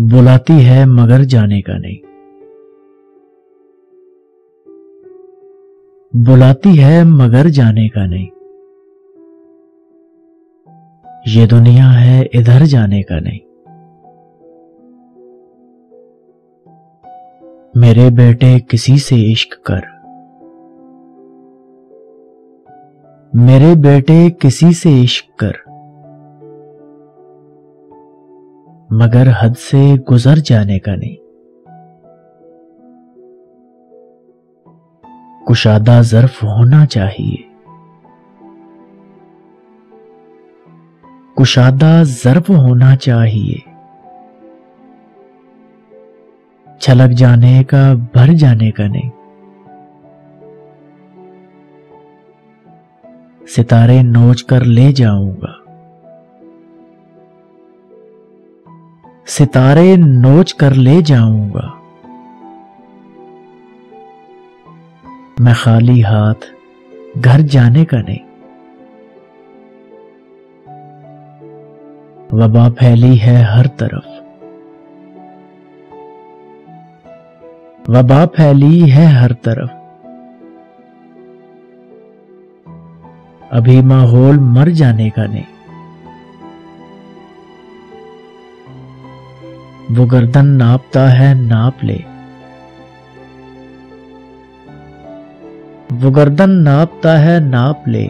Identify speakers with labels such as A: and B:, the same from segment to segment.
A: बुलाती है मगर जाने का नहीं। बुलाती है मगर जाने का नहीं। ये दुनिया है इधर जाने का नहीं। मेरे बेटे किसी से इश्क कर। मेरे बेटे किसी से इश्क कर, मगर हद से गुजर जाने का नहीं। कुशादा ज़र्फ होना चाहिए। कुशादा ज़र्फ होना चाहिए। छलक जाने का भर जाने का नहीं। सितारे नोच कर ले जाऊंगा। सितारे नोच कर ले जाऊंगा। मैं खाली हाथ घर जाने का नहीं। वबा फैली है हर तरफ। वबा फैली है हर तरफ। अभी माहौल मर जाने का नहीं। वो गर्दन नापता है नाप ले। वो गर्दन नापता है नाप ले,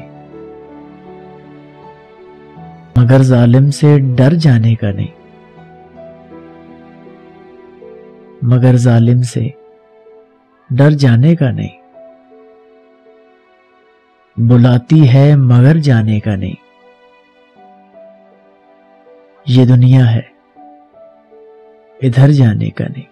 A: मगर जालिम से डर जाने का नहीं। मगर जालिम से डर जाने का नहीं। बुलाती है मगर जाने का नहीं। ये दुनिया है इधर जाने का नहीं।